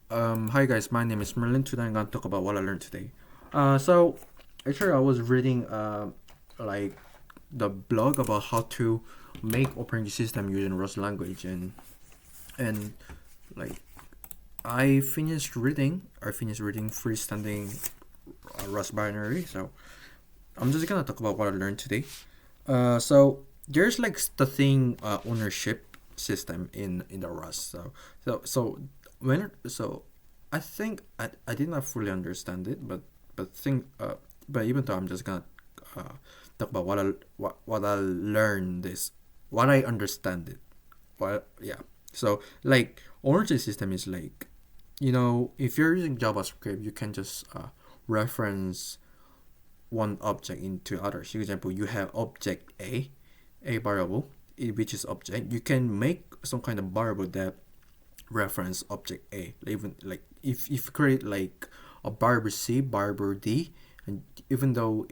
Hi guys, my name is Merlin. Today I'm gonna talk about what I learned today. So actually I was reading like the blog about how to make operating system using Rust language and like I finished reading freestanding Rust binary. So I'm just gonna talk about what I learned today. So there's like the thing ownership system in the Rust. So when so I think I did not fully understand it, but think but even though I'm just gonna talk about what I learned this, what I understand it. Well, yeah. So like ownership system is like, if you're using JavaScript, you can just reference one object into others. For example, you have object a variable, which is object. You can make some kind of variable that reference object A. Even like if you create like a variable C, variable D, and even though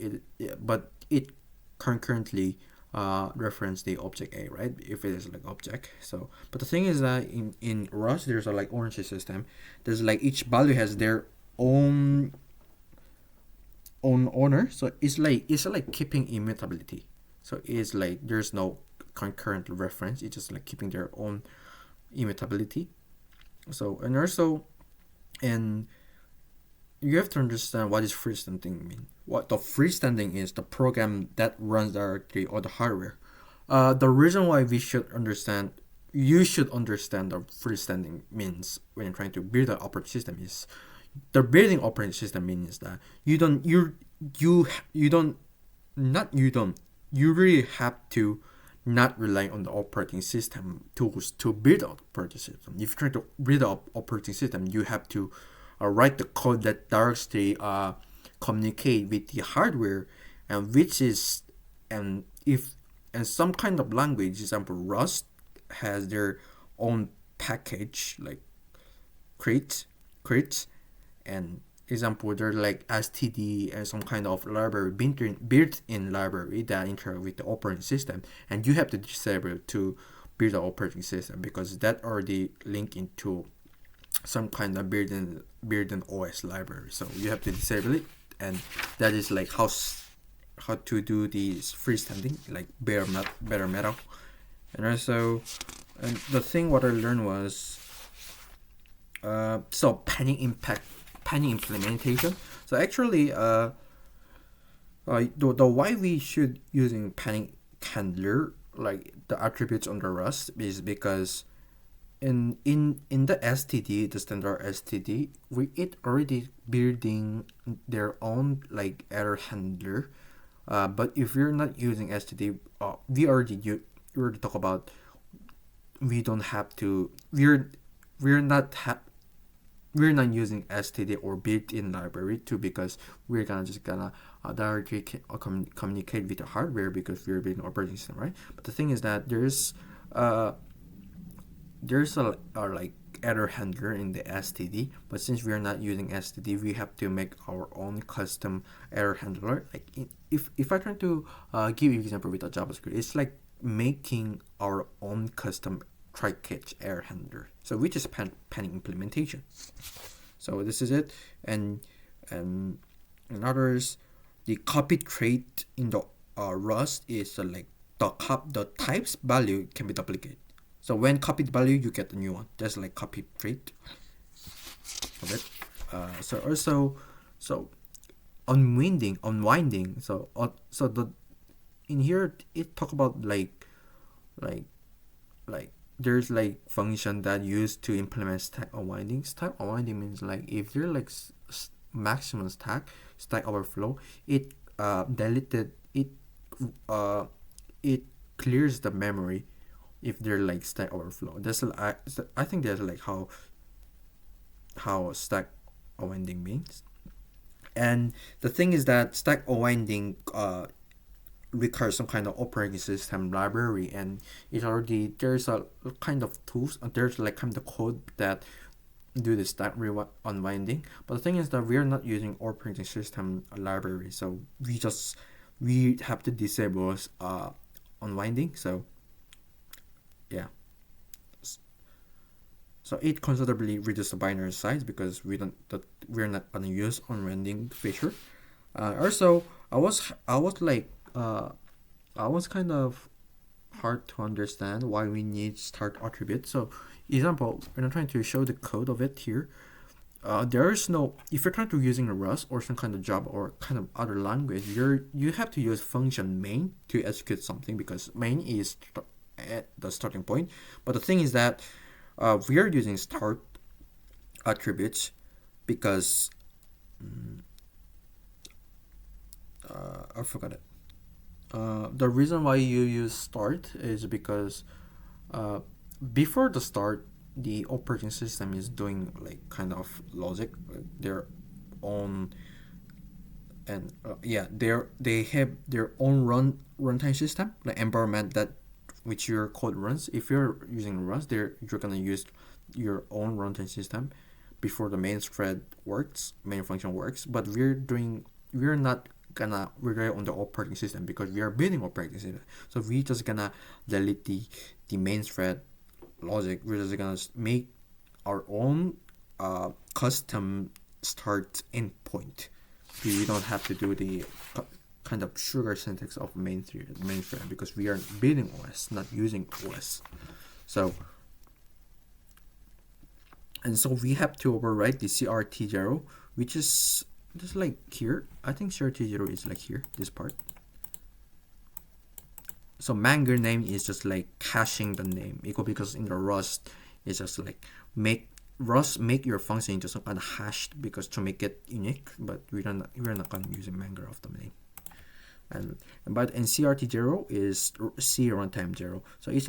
but it concurrently reference the object A, right? If it is like object. So, but the thing is that in Rust there's a like orange system. There's like each value has their own owner, so it's like keeping immutability. So it's like there's no concurrent reference, it's just like keeping their own immutability. So and also, and you have to understand what is freestanding mean. What the freestanding is, the program that runs directly on the hardware. The reason why you should understand the freestanding means when you're trying to build an operating system is, the building operating system means that you don't not you don't you really have to not rely on the operating system tools to build an operating system. If you're trying to build an operating system, you have to write the code that directly communicate with the hardware, and which is and if and some kind of language, example Rust, has their own package like crate, and example they're like std and some kind of library built-in library that interact with the operating system, and you have to disable to build the operating system because that already link into some kind of built-in OS library. So you have to disable it, and that is like how to do these freestanding like bare metal. And also, and the thing what I learned was so panning implementation. So actually, the why we should using panning handler like the attributes on the Rust is because in the STD, the standard STD, it already building their own like error handler. But if you're not using STD, we already talk about, we don't have to we're not ha- we're not using STD or built-in library too, because we're gonna directly communicate with the hardware because we're building operating system, right? But the thing is that uh there's a like error handler in the STD, but since we are not using STD, we have to make our own custom error handler. Like if I try to give you an example with a JavaScript, it's like making our own custom try catch error handler. So which is panning implementation. So this is it, and in others, the copy trait in the Rust is like the types value can be duplicated. So when copied value, you get a new one. That's like copy trait of it. So also, so unwinding. So the in here it talk about like like there's like function that used to implement stack unwinding. Stack unwinding means like if you're like maximum stack overflow, it deleted it uh it clears the memory if they're like stack overflow. I think that's like how stack unwinding means. And the thing is that stack unwinding requires some kind of operating system library, and it already there's a kind of tools, there's like kind of code that do the stack unwinding. But the thing is that we are not using operating system library, so we have to disable unwinding. So yeah. So it considerably reduces the binary size because we're not gonna use unrending feature. Also, I was kind of hard to understand why we need start attribute. So, example, when I'm trying to show the code of it here, there is no, if you're trying to using Rust or some kind of Java or kind of other language, you have to use function main to execute something because main is at the starting point. But the thing is that we are using start attributes because I forgot it. The reason why you use start is because before the start, the operating system is doing like kind of logic, their own, and they have their own runtime system, like environment that which your code runs. If you're using Rust, you're gonna use your own runtime system before the main thread works, main function works. But we're not gonna rely on the operating system because we are building operating system. So we just gonna delete the main thread logic. We're just gonna make our own custom start endpoint. We don't have to do the kind of sugar syntax of main thread because we are building OS, not using OS. So we have to overwrite the CRT0, which is just like here. I think CRT0 is like here, this part. So Manger name is just like caching the name equal, because in the Rust it's just like make your function just kind of hashed because to make it unique, but we're not gonna use a Manger of the name. And CRT0 is C runtime 0. So it's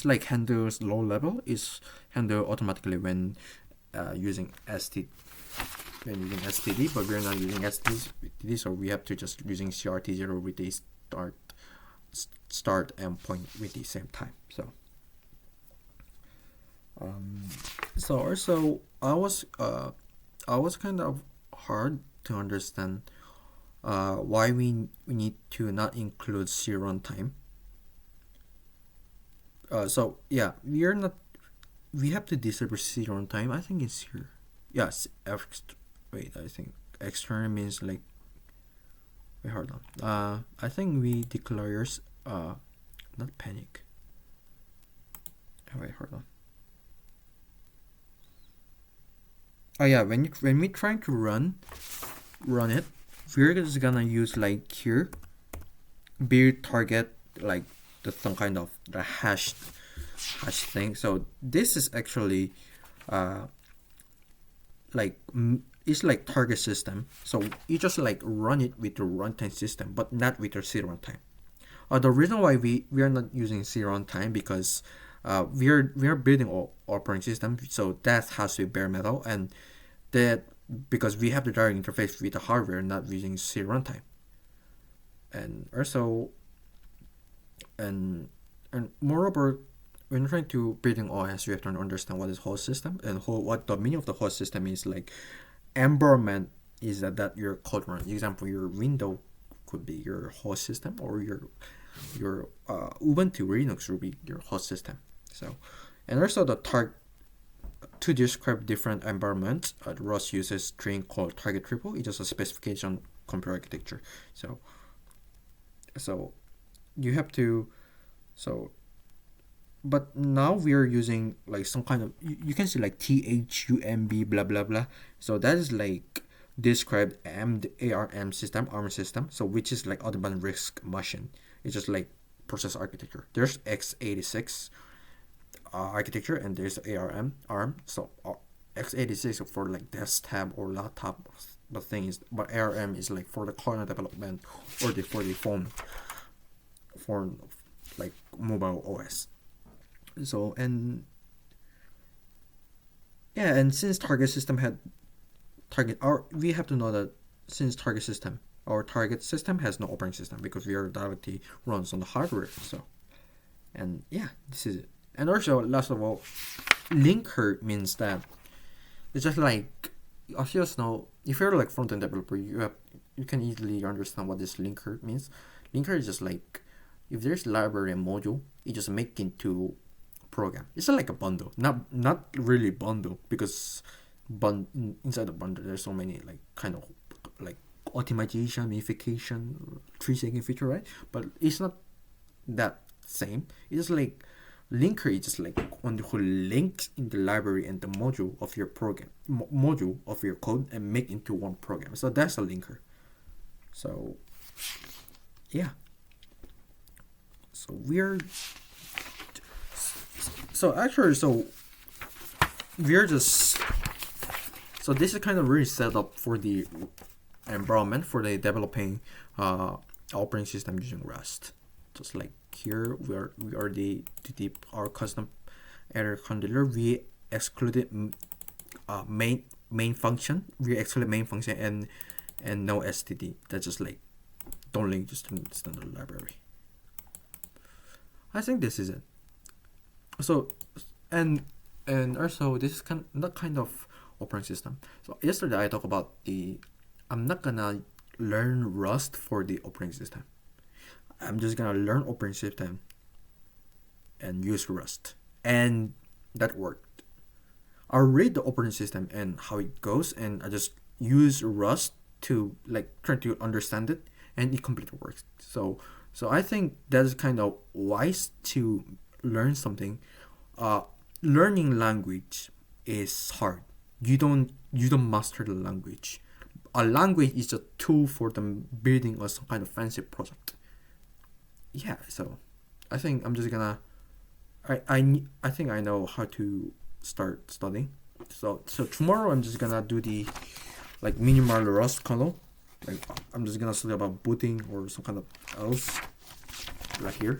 like handles low level is handled automatically when using STD, but we're not using STD, so we have to just using CRT0 with the start and point with the same time. So also I was kind of hard to understand why we need to not include C runtime. So yeah, we have to disable C runtime. I think it's here. Yes, wait, I think external means like, wait, hold on. I think we declares not panic. Wait, hold on. Oh yeah, when we trying to run it, we're just gonna use like here build target, like some kind of the hash thing. So this is actually it's like target system. So you just like run it with your runtime system, but not with your C runtime. The reason why we are not using C runtime because we are building operating system, so that has to be bare metal, and that because we have the direct interface with the hardware, not using C runtime. And also, and moreover, when trying to building OS, you have to understand what is host system and what the meaning of the host system is. Like environment is that your code run. Example, your window could be your host system, or your Ubuntu Linux will be your host system. So, and also the target to describe different environments, Rust uses string called target triple. It's just a specification computer architecture. So you have to, but now we are using like some kind of, you can see like THUMB blah blah blah. So that is like described ARM system. So which is like Audubon RISC machine. It's just like process architecture. There's x86 architecture, and there's ARM. So x86 for like desktop or laptop. The thing is, but ARM is like for the kernel development or for the phone, for like mobile OS. So and since target system we have to know that since our target system has no operating system because we are directly runs on the hardware. So, and yeah, this is it. And also, last of all, linker means that it's just like, as you know, if you're like front-end developer, you can easily understand what this linker means. Linker is just like, if there's library and module, you just make into program. It's like a bundle, not really bundle, because inside the bundle there's so many like kind of like optimization, minification, tree-shaking feature, right? But it's not that same. It's like linker is just like one who links in the library and the module of your program, module of your code, and make into one program. So that's a linker. So yeah. So we're just so this is kind of really set up for the environment for the developing operating system using Rust. Just like here, we already did our custom error handler. We excluded main function. We excluded main function and no std. That's just like don't link just to standard library. I think this is it. So and also this is kind of operating system. So yesterday I talked about I'm not gonna learn Rust for the operating system. I'm just gonna learn operating system and use Rust, and that worked. I read the operating system and how it goes, and I just use Rust to like try to understand it, and it completely works. So I think that's kind of wise to learn something. Learning language is hard. You don't master the language. A language is a tool for them building some kind of fancy project. Yeah, so I think I'm just gonna I think I know how to start studying. So tomorrow I'm just gonna do the like minimal Rust kernel. Like I'm just gonna study about booting or some kind of else like here.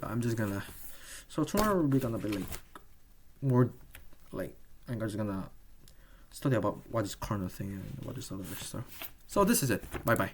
I'm just gonna so tomorrow we're gonna be like more like I'm just gonna study about what is kernel thing and what is other stuff. So this is it. Bye bye.